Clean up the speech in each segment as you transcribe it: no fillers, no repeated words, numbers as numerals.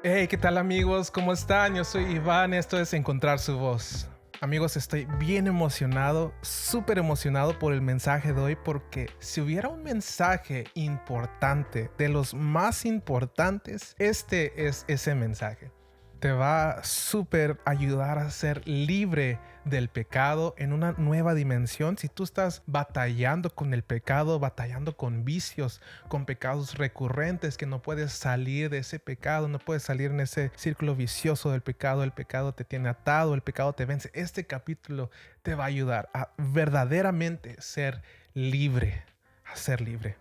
Hey, ¿qué tal amigos? ¿Cómo están? Yo soy Iván, esto es Encontrar su voz. Amigos, estoy bien emocionado, súper emocionado por el mensaje de hoy porque si hubiera un mensaje importante, de los más importantes, este es ese mensaje. Te va a súper ayudar a ser libre del pecado en una nueva dimensión. Si tú estás batallando con el pecado, batallando con vicios, con pecados recurrentes, que no puedes salir de ese pecado, no puedes salir en ese círculo vicioso del pecado, el pecado te tiene atado, el pecado te vence. Este capítulo te va a ayudar a verdaderamente ser libre, a ser libre.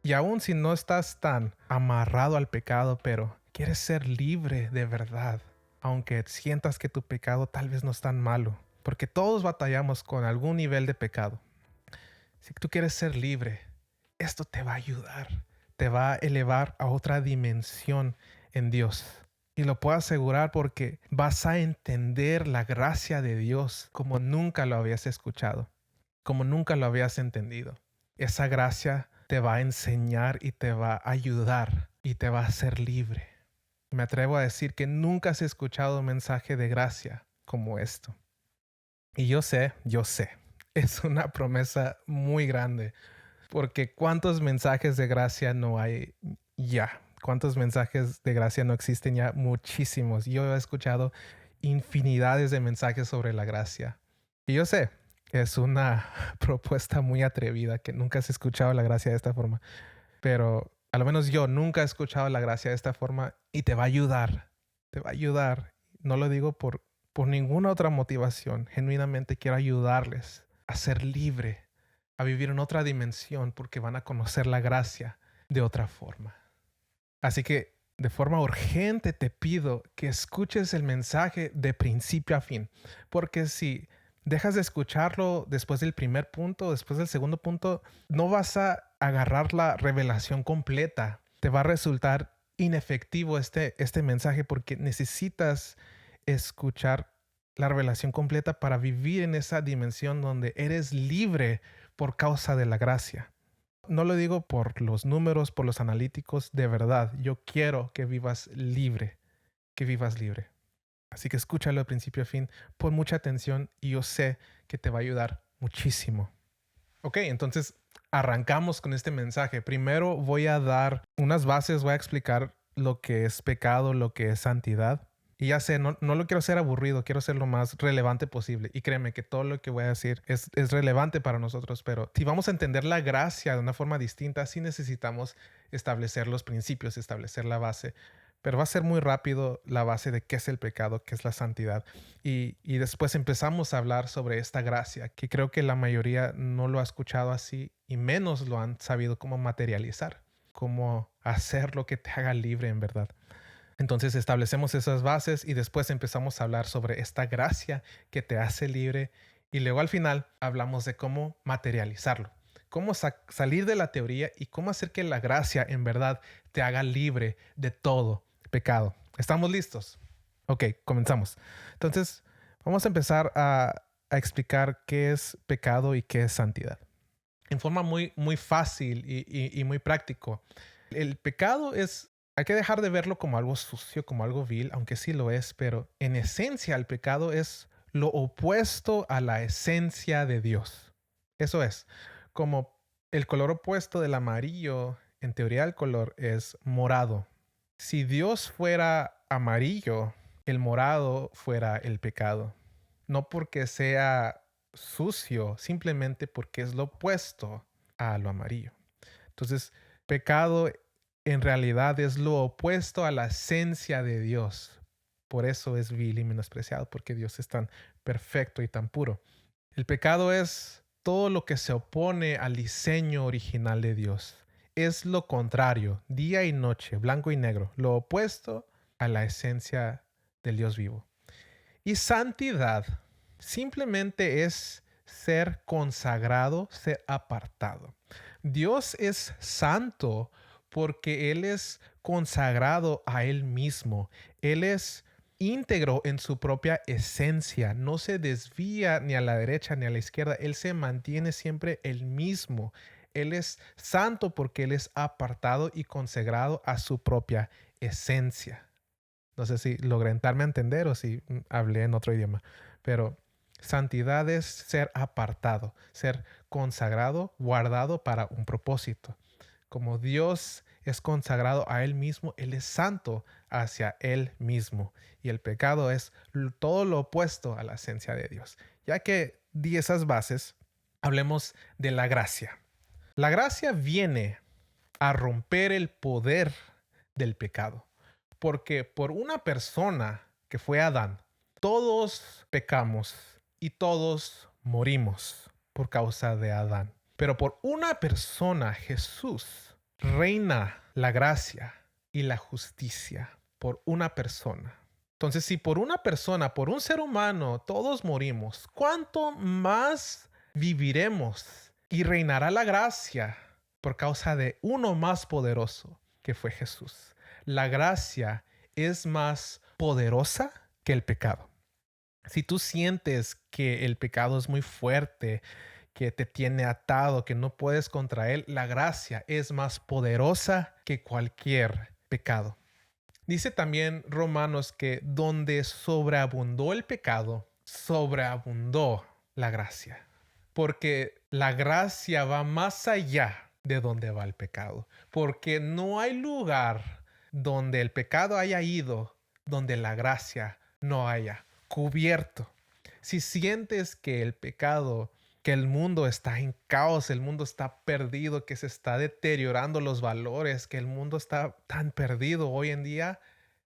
Y aún si no estás tan amarrado al pecado, pero quieres ser libre de verdad, aunque sientas que tu pecado tal vez no es tan malo, porque todos batallamos con algún nivel de pecado. Si tú quieres ser libre, esto te va a ayudar, te va a elevar a otra dimensión en Dios. Y lo puedo asegurar porque vas a entender la gracia de Dios como nunca lo habías escuchado, como nunca lo habías entendido. Esa gracia te va a enseñar y te va a ayudar y te va a hacer libre. Me atrevo a decir que nunca has escuchado un mensaje de gracia como esto. Y yo sé, es una promesa muy grande, porque cuántos mensajes de gracia no hay ya, cuántos mensajes de gracia no existen ya, muchísimos. Yo he escuchado infinidades de mensajes sobre la gracia. Y yo sé, es una propuesta muy atrevida que nunca has escuchado la gracia de esta forma, pero a lo menos yo nunca he escuchado la gracia de esta forma y te va a ayudar, te va a ayudar. No lo digo por ninguna otra motivación, genuinamente quiero ayudarles a ser libre, a vivir en otra dimensión porque van a conocer la gracia de otra forma. Así que de forma urgente te pido que escuches el mensaje de principio a fin, porque si dejas de escucharlo después del primer punto, después del segundo punto, no vas a agarrar la revelación completa. Te va a resultar inefectivo este mensaje porque necesitas escuchar la revelación completa para vivir en esa dimensión donde eres libre por causa de la gracia. No lo digo por los números, por los analíticos, de verdad. Yo quiero que vivas libre, que vivas libre. Así que escúchalo de principio a fin, pon mucha atención y yo sé que te va a ayudar muchísimo. Ok, entonces arrancamos con este mensaje. Primero voy a dar unas bases, voy a explicar lo que es pecado, lo que es santidad. Y ya sé, no lo quiero hacer aburrido, quiero ser lo más relevante posible. Y créeme que todo lo que voy a decir es relevante para nosotros, pero si vamos a entender la gracia de una forma distinta, sí necesitamos establecer los principios, establecer la base. Pero va a ser muy rápido la base de qué es el pecado, qué es la santidad. Y después empezamos a hablar sobre esta gracia, que creo que la mayoría no lo ha escuchado así y menos lo han sabido cómo materializar, cómo hacer lo que te haga libre en verdad. Entonces establecemos esas bases y después empezamos a hablar sobre esta gracia que te hace libre y luego al final hablamos de cómo materializarlo, cómo salir de la teoría y cómo hacer que la gracia en verdad te haga libre de todo pecado. ¿Estamos listos? Ok, comenzamos. Entonces vamos a empezar a explicar qué es pecado y qué es santidad. En forma muy fácil y muy práctico. El pecado es, hay que dejar de verlo como algo sucio, como algo vil, aunque sí lo es, pero en esencia el pecado es lo opuesto a la esencia de Dios. Eso es, como el color opuesto del amarillo, en teoría el color es morado. Si Dios fuera amarillo, el morado fuera el pecado. No porque sea sucio, simplemente porque es lo opuesto a lo amarillo. Entonces, pecado en realidad es lo opuesto a la esencia de Dios. Por eso es vil y menospreciado, porque Dios es tan perfecto y tan puro. El pecado es todo lo que se opone al diseño original de Dios. Es lo contrario, día y noche, blanco y negro, lo opuesto a la esencia del Dios vivo. Y santidad simplemente es ser consagrado, ser apartado. Dios es santo porque Él es consagrado a Él mismo. Él es íntegro en su propia esencia. No se desvía ni a la derecha ni a la izquierda. Él se mantiene siempre el mismo. Él es santo porque Él es apartado y consagrado a su propia esencia. No sé si logré darme a entender o si hablé en otro idioma, pero santidad es ser apartado, ser consagrado, guardado para un propósito. Como Dios es consagrado a Él mismo, Él es santo hacia Él mismo. Y el pecado es todo lo opuesto a la esencia de Dios. Ya que di esas bases, hablemos de la gracia. La gracia viene a romper el poder del pecado. Porque por una persona que fue Adán, todos pecamos y todos morimos por causa de Adán. Pero por una persona, Jesús, reina la gracia y la justicia por una persona. Entonces, si por una persona, por un ser humano, todos morimos, ¿cuánto más viviremos y reinará la gracia por causa de uno más poderoso que fue Jesús? La gracia es más poderosa que el pecado. Si tú sientes que el pecado es muy fuerte, que te tiene atado, que no puedes contra él, la gracia es más poderosa que cualquier pecado. Dice también Romanos que donde sobreabundó el pecado, sobreabundó la gracia. Porque la gracia va más allá de donde va el pecado. Porque no hay lugar donde el pecado haya ido, donde la gracia no haya cubierto. Si sientes que el pecado, que el mundo está en caos, el mundo está perdido, que se está deteriorando los valores, que el mundo está tan perdido hoy en día,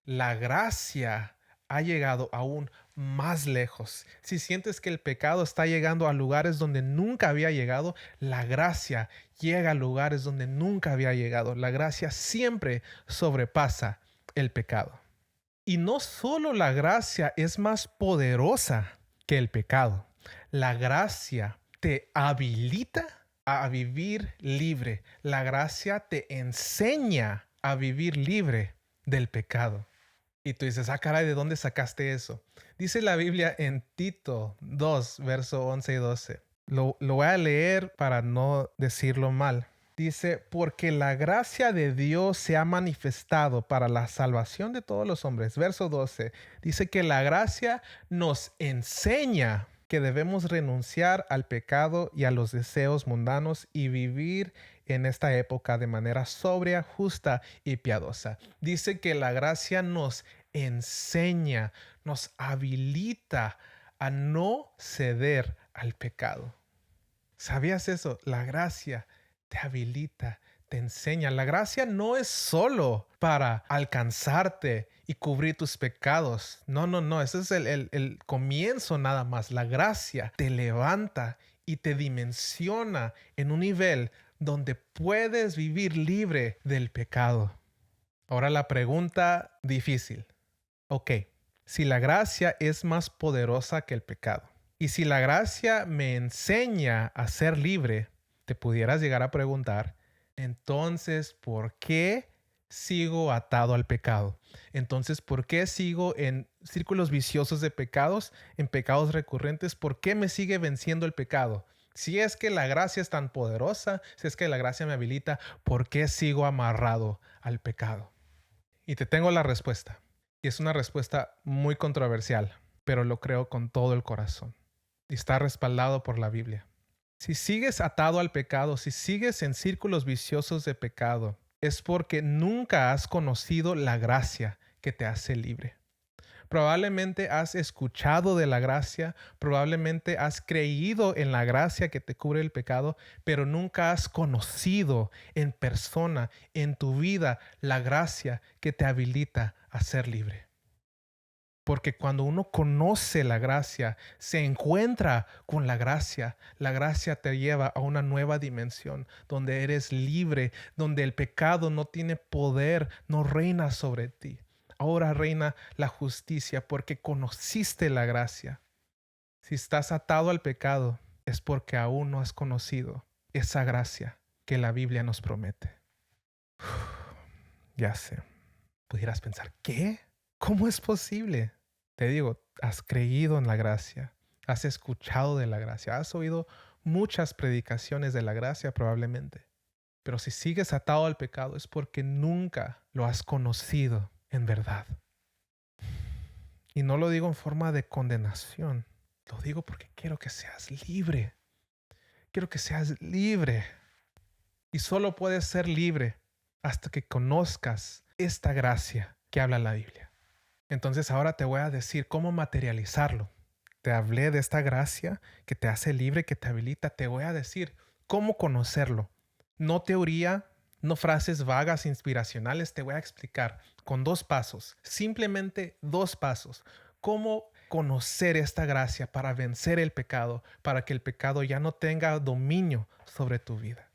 la gracia ha llegado aún más lejos. Si sientes que el pecado está llegando a lugares donde nunca había llegado, la gracia llega a lugares donde nunca había llegado. La gracia siempre sobrepasa el pecado. Y no solo la gracia es más poderosa que el pecado, la gracia te habilita a vivir libre. La gracia te enseña a vivir libre del pecado. Y tú dices, caray, ¿de dónde sacaste eso? Dice la Biblia en Tito 2, verso 11 y 12. Lo voy a leer para no decirlo mal. Dice, porque la gracia de Dios se ha manifestado para la salvación de todos los hombres. Verso 12. Dice que la gracia nos enseña que debemos renunciar al pecado y a los deseos mundanos y vivir en esta época de manera sobria, justa y piadosa. Dice que la gracia nos enseña, nos habilita a no ceder al pecado. ¿Sabías eso? La gracia te habilita, te enseña. La gracia no es solo para alcanzarte y cubrir tus pecados. No, no, no. Ese es el comienzo nada más. La gracia te levanta y te dimensiona en un nivel donde puedes vivir libre del pecado. Ahora la pregunta difícil. Ok, si la gracia es más poderosa que el pecado, y si la gracia me enseña a ser libre, te pudieras llegar a preguntar, entonces, ¿por qué sigo atado al pecado? Entonces, ¿por qué sigo en círculos viciosos de pecados, en pecados recurrentes? ¿Por qué me sigue venciendo el pecado? Si es que la gracia es tan poderosa, si es que la gracia me habilita, ¿por qué sigo amarrado al pecado? Y te tengo la respuesta. Y es una respuesta muy controversial, pero lo creo con todo el corazón. Y está respaldado por la Biblia. Si sigues atado al pecado, si sigues en círculos viciosos de pecado, es porque nunca has conocido la gracia que te hace libre. Probablemente has escuchado de la gracia, probablemente has creído en la gracia que te cubre el pecado, pero nunca has conocido en persona, en tu vida, la gracia que te habilita a ser libre. Porque cuando uno conoce la gracia, se encuentra con la gracia te lleva a una nueva dimensión, donde eres libre, donde el pecado no tiene poder, no reina sobre ti. Ahora reina la justicia porque conociste la gracia. Si estás atado al pecado, es porque aún no has conocido esa gracia que la Biblia nos promete. Ya sé. Pudieras pensar, ¿qué? ¿Cómo es posible? Te digo, has creído en la gracia, has escuchado de la gracia, has oído muchas predicaciones de la gracia probablemente. Pero si sigues atado al pecado es porque nunca lo has conocido en verdad. Y no lo digo en forma de condenación. Lo digo porque quiero que seas libre. Quiero que seas libre. Y solo puedes ser libre hasta que conozcas esta gracia que habla la Biblia. Entonces ahora te voy a decir cómo materializarlo. Te hablé de esta gracia que te hace libre, que te habilita. Te voy a decir cómo conocerlo. No teoría, no frases vagas, inspiracionales. Te voy a explicar con 2 pasos, simplemente 2 pasos, cómo conocer esta gracia para vencer el pecado, para que el pecado ya no tenga dominio sobre tu vida.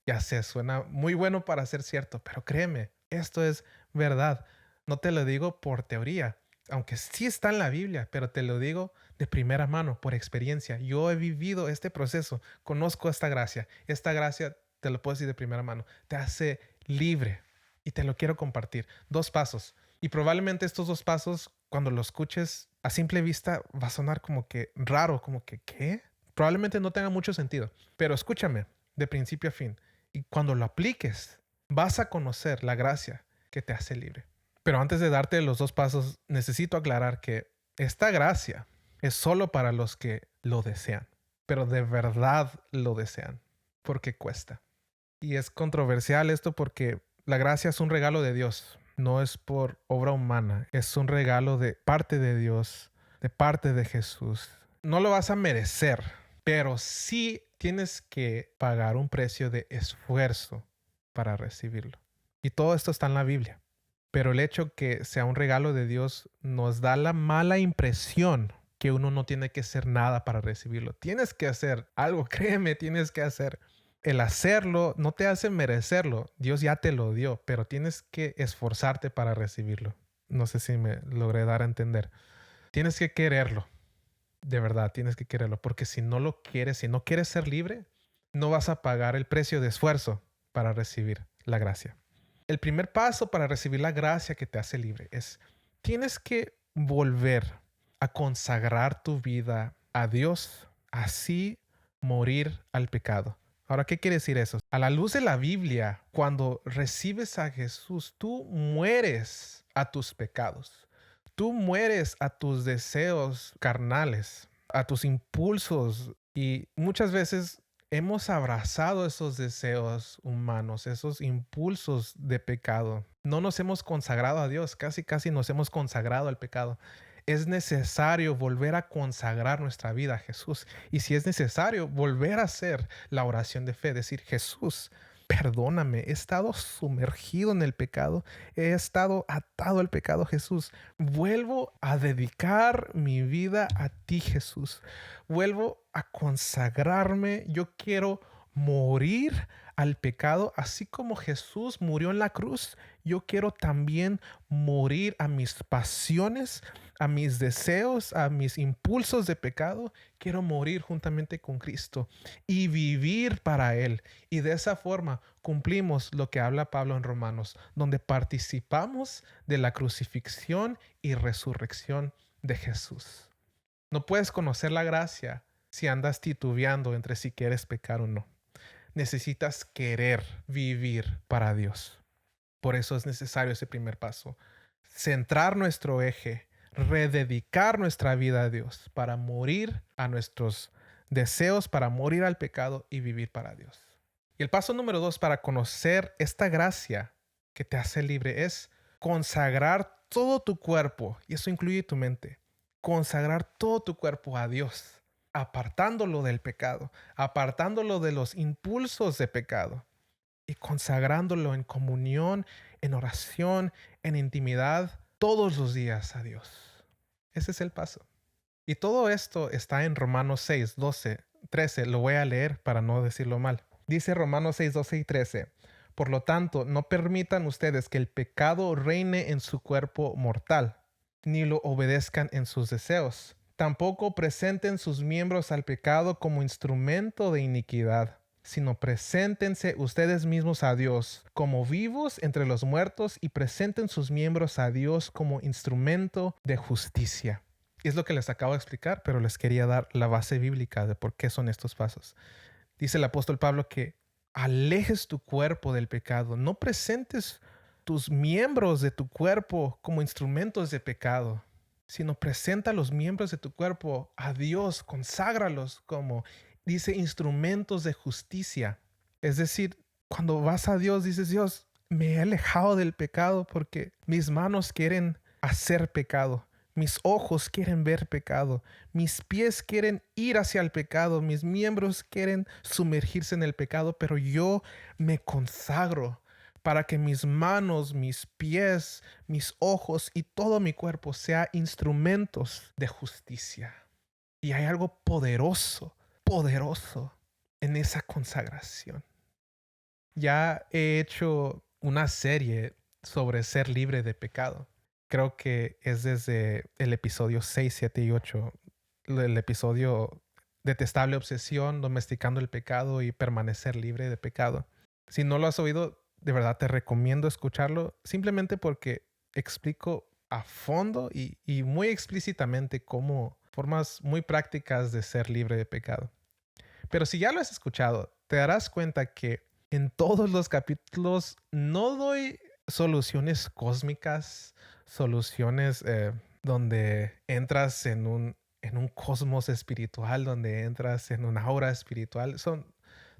Ya sé, suena muy bueno para ser cierto, pero créeme, esto es verdad. No te lo digo por teoría, aunque sí está en la Biblia, pero te lo digo de primera mano, por experiencia. Yo he vivido este proceso, conozco esta gracia. Esta gracia, te lo puedo decir de primera mano, te hace libre y te lo quiero compartir. 2 pasos. Y probablemente estos 2 pasos, cuando lo escuches a simple vista, va a sonar como que raro, como que, ¿qué? Probablemente no tenga mucho sentido, pero escúchame de principio a fin. Y cuando lo apliques, vas a conocer la gracia que te hace libre. Pero antes de darte los 2 pasos, necesito aclarar que esta gracia es solo para los que lo desean, pero de verdad lo desean, porque cuesta. Y es controversial esto porque la gracia es un regalo de Dios, no es por obra humana, es un regalo de parte de Dios, de parte de Jesús. No lo vas a merecer, pero sí tienes que pagar un precio de esfuerzo para recibirlo. Y todo esto está en la Biblia. Pero el hecho que sea un regalo de Dios nos da la mala impresión que uno no tiene que hacer nada para recibirlo. Tienes que hacer algo, créeme, tienes que hacer. El hacerlo no te hace merecerlo. Dios ya te lo dio, pero tienes que esforzarte para recibirlo. No sé si me logré dar a entender. Tienes que quererlo. De verdad, tienes que quererlo, porque si no lo quieres, si no quieres ser libre, no vas a pagar el precio de esfuerzo para recibir la gracia. El primer paso para recibir la gracia que te hace libre es, tienes que volver a consagrar tu vida a Dios, así morir al pecado. Ahora, ¿qué quiere decir eso? A la luz de la Biblia, cuando recibes a Jesús, tú mueres a tus pecados. Tú mueres a tus deseos carnales, a tus impulsos y muchas veces hemos abrazado esos deseos humanos, esos impulsos de pecado. No nos hemos consagrado a Dios, casi nos hemos consagrado al pecado. Es necesario volver a consagrar nuestra vida a Jesús. Y si es necesario, volver a hacer la oración de fe, decir, Jesús, perdóname, he estado sumergido en el pecado, he estado atado al pecado, Jesús. Vuelvo a dedicar mi vida a ti, Jesús. Vuelvo a consagrarme. Yo quiero morir al pecado, así como Jesús murió en la cruz. Yo quiero también morir a mis pasiones, a mis deseos, a mis impulsos de pecado. Quiero morir juntamente con Cristo y vivir para Él. Y de esa forma cumplimos lo que habla Pablo en Romanos, donde participamos de la crucifixión y resurrección de Jesús. No puedes conocer la gracia si andas titubeando entre si quieres pecar o no. Necesitas querer vivir para Dios. Por eso es necesario ese primer paso. Centrar nuestro eje, rededicar nuestra vida a Dios para morir a nuestros deseos, para morir al pecado y vivir para Dios. Y el paso número 2 para conocer esta gracia que te hace libre es consagrar todo tu cuerpo, y eso incluye tu mente, consagrar todo tu cuerpo a Dios, apartándolo del pecado, apartándolo de los impulsos de pecado y consagrándolo en comunión, en oración, en intimidad todos los días a Dios. Ese es el paso. Y todo esto está en Romanos 6, 12, 13. Lo voy a leer para no decirlo mal. Dice Romanos 6, 12 y 13. Por lo tanto, no permitan ustedes que el pecado reine en su cuerpo mortal, ni lo obedezcan en sus deseos. Tampoco presenten sus miembros al pecado como instrumento de iniquidad, sino preséntense ustedes mismos a Dios como vivos entre los muertos y presenten sus miembros a Dios como instrumento de justicia. Y es lo que les acabo de explicar, pero les quería dar la base bíblica de por qué son estos pasos. Dice el apóstol Pablo que alejes tu cuerpo del pecado, no presentes tus miembros de tu cuerpo como instrumentos de pecado. sino presenta los miembros de tu cuerpo a Dios, conságralos como, dice, instrumentos de justicia. Es decir, cuando vas a Dios, dices, Dios, me he alejado del pecado porque mis manos quieren hacer pecado. Mis ojos quieren ver pecado. Mis pies quieren ir hacia el pecado. Mis miembros quieren sumergirse en el pecado. Pero yo me consagro para que mis manos, mis pies, mis ojos y todo mi cuerpo sea instrumentos de justicia. Y hay algo poderoso, poderoso en esa consagración. Ya he hecho una serie sobre ser libre de pecado. Creo que es desde el episodio 6, 7 y 8. El episodio Detestable Obsesión, Domesticando el Pecado y Permanecer Libre de Pecado. Si no lo has oído, de verdad te recomiendo escucharlo, simplemente porque explico a fondo y muy explícitamente cómo formas muy prácticas de ser libre de pecado. Pero si ya lo has escuchado, te darás cuenta que en todos los capítulos no doy soluciones cósmicas, soluciones donde entras en un cosmos espiritual, donde entras en una aura espiritual.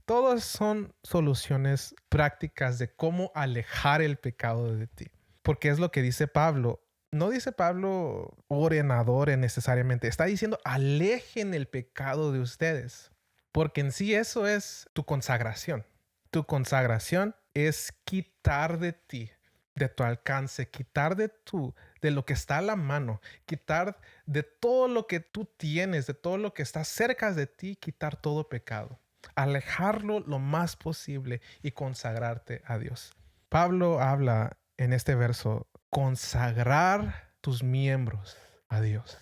Todas son soluciones prácticas de cómo alejar el pecado de ti. Porque es lo que dice Pablo. No dice Pablo oren, adoren necesariamente. Está diciendo alejen el pecado de ustedes. Porque en sí eso es tu consagración. Tu consagración es quitar de ti, de tu alcance, quitar de lo que está a la mano, quitar de todo lo que tú tienes, de todo lo que está cerca de ti, quitar todo pecado. Alejarlo lo más posible y consagrarte a Dios. Pablo habla en este verso, consagrar tus miembros a Dios.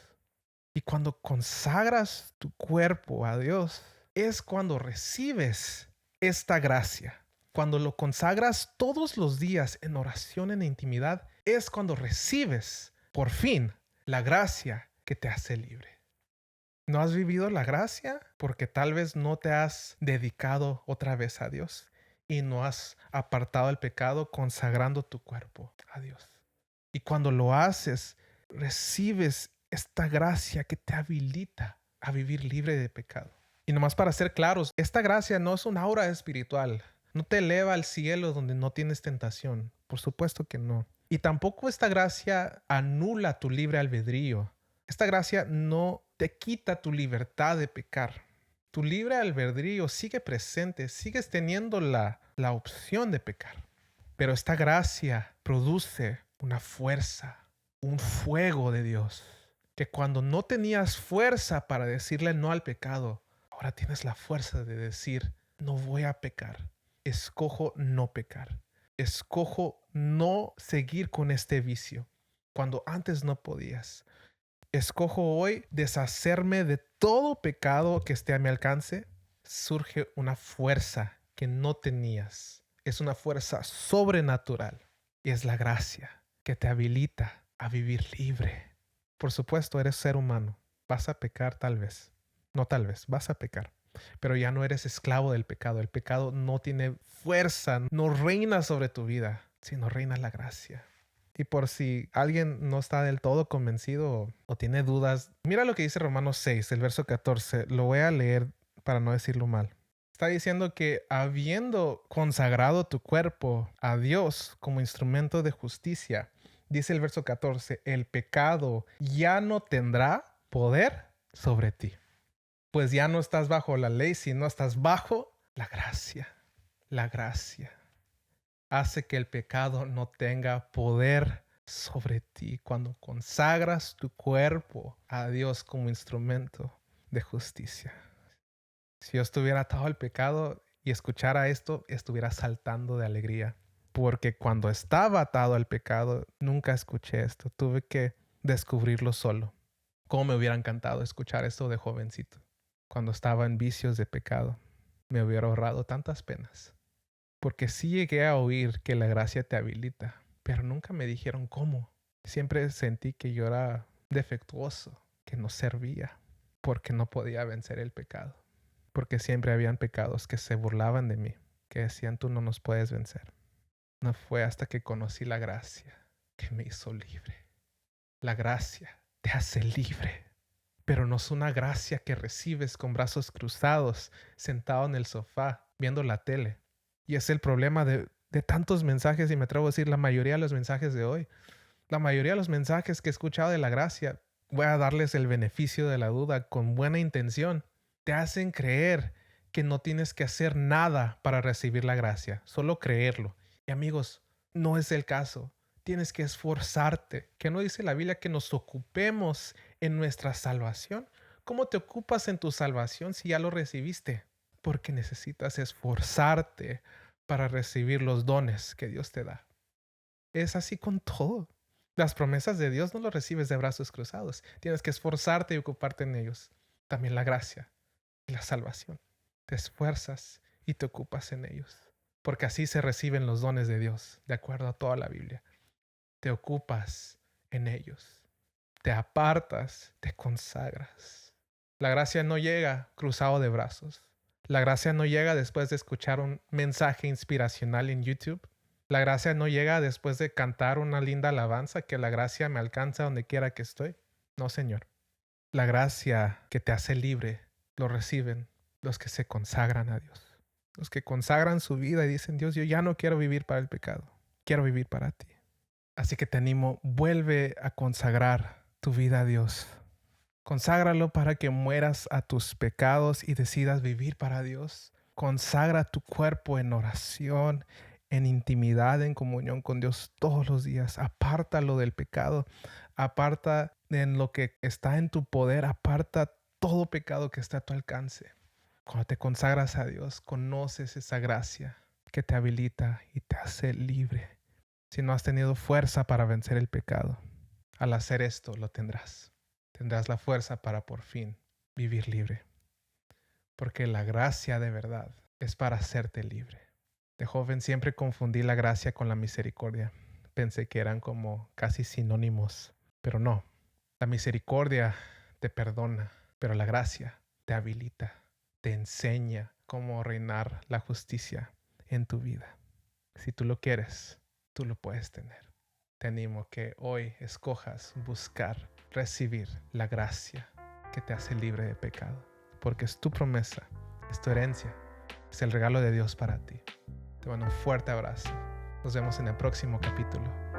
Y cuando consagras tu cuerpo a Dios, es cuando recibes esta gracia. Cuando lo consagras todos los días en oración, en intimidad, es cuando recibes, por fin, la gracia que te hace libre. ¿No has vivido la gracia? Porque tal vez no te has dedicado otra vez a Dios y no has apartado el pecado consagrando tu cuerpo a Dios. Y cuando lo haces, recibes esta gracia que te habilita a vivir libre de pecado. Y nomás para ser claros, esta gracia no es una aura espiritual. No te eleva al cielo donde no tienes tentación. Por supuesto que no. Y tampoco esta gracia anula tu libre albedrío. Esta gracia no te quita tu libertad de pecar. Tu libre albedrío sigue presente, sigues teniendo la opción de pecar. Pero esta gracia produce una fuerza, un fuego de Dios, que cuando no tenías fuerza para decirle no al pecado, ahora tienes la fuerza de decir, no voy a pecar. Escojo no pecar. Escojo no seguir con este vicio, cuando antes no podías. Escojo hoy deshacerme de todo pecado que esté a mi alcance. Surge una fuerza que no tenías. Es una fuerza sobrenatural. Y es la gracia que te habilita a vivir libre. Por supuesto, eres ser humano. Vas a pecar tal vez. No tal vez, vas a pecar. Pero ya no eres esclavo del pecado. El pecado no tiene fuerza, no reina sobre tu vida, sino reina la gracia. Y por si alguien no está del todo convencido o tiene dudas, mira lo que dice Romanos 6, el verso 14. Lo voy a leer para no decirlo mal. Está diciendo que habiendo consagrado tu cuerpo a Dios como instrumento de justicia, dice el verso 14, el pecado ya no tendrá poder sobre ti. Pues ya no estás bajo la ley, sino estás bajo la gracia. La gracia hace que el pecado no tenga poder sobre ti cuando consagras tu cuerpo a Dios como instrumento de justicia. Si yo estuviera atado al pecado y escuchara esto, estuviera saltando de alegría. Porque cuando estaba atado al pecado, nunca escuché esto. Tuve que descubrirlo solo. Cómo me hubiera encantado escuchar esto de jovencito. Cuando estaba en vicios de pecado, me hubiera ahorrado tantas penas. Porque sí llegué a oír que la gracia te habilita, pero nunca me dijeron cómo. Siempre sentí que yo era defectuoso, que no servía, porque no podía vencer el pecado. Porque siempre habían pecados que se burlaban de mí, que decían tú no nos puedes vencer. No fue hasta que conocí la gracia que me hizo libre. La gracia te hace libre. Pero no es una gracia que recibes con brazos cruzados, sentado en el sofá, viendo la tele. Y es el problema de tantos mensajes, y me atrevo a decir la mayoría de los mensajes de hoy. La mayoría de los mensajes que he escuchado de la gracia, voy a darles el beneficio de la duda con buena intención. Te hacen creer que no tienes que hacer nada para recibir la gracia, solo creerlo. Y amigos, no es el caso. Tienes que esforzarte. ¿Qué no dice la Biblia que nos ocupemos en nuestra salvación? ¿Cómo te ocupas en tu salvación si ya lo recibiste? Porque necesitas esforzarte para recibir los dones que Dios te da. Es así con todo. Las promesas de Dios no las recibes de brazos cruzados. Tienes que esforzarte y ocuparte en ellos. También la gracia y la salvación. Te esfuerzas y te ocupas en ellos. Porque así se reciben los dones de Dios, de acuerdo a toda la Biblia. Te ocupas en ellos. Te apartas, te consagras. La gracia no llega cruzado de brazos. La gracia no llega después de escuchar un mensaje inspiracional en YouTube. La gracia no llega después de cantar una linda alabanza, que la gracia me alcanza donde quiera que estoy. No, Señor. La gracia que te hace libre lo reciben los que se consagran a Dios. Los que consagran su vida y dicen, Dios, yo ya no quiero vivir para el pecado. Quiero vivir para ti. Así que te animo, vuelve a consagrar tu vida a Dios. Conságralo para que mueras a tus pecados y decidas vivir para Dios. Consagra tu cuerpo en oración, en intimidad, en comunión con Dios todos los días. Apártalo del pecado. Aparta en lo que está en tu poder. Aparta todo pecado que está a tu alcance. Cuando te consagras a Dios, conoces esa gracia que te habilita y te hace libre. Si no has tenido fuerza para vencer el pecado, al hacer esto lo tendrás. Tendrás la fuerza para por fin vivir libre. Porque la gracia de verdad es para hacerte libre. De joven siempre confundí la gracia con la misericordia. Pensé que eran como casi sinónimos, pero no. La misericordia te perdona, pero la gracia te habilita, te enseña cómo reinar la justicia en tu vida. Si tú lo quieres, tú lo puedes tener. Te animo que hoy escojas buscar, recibir la gracia que te hace libre de pecado. Porque es tu promesa, es tu herencia, es el regalo de Dios para ti. Te mando un fuerte abrazo. Nos vemos en el próximo capítulo.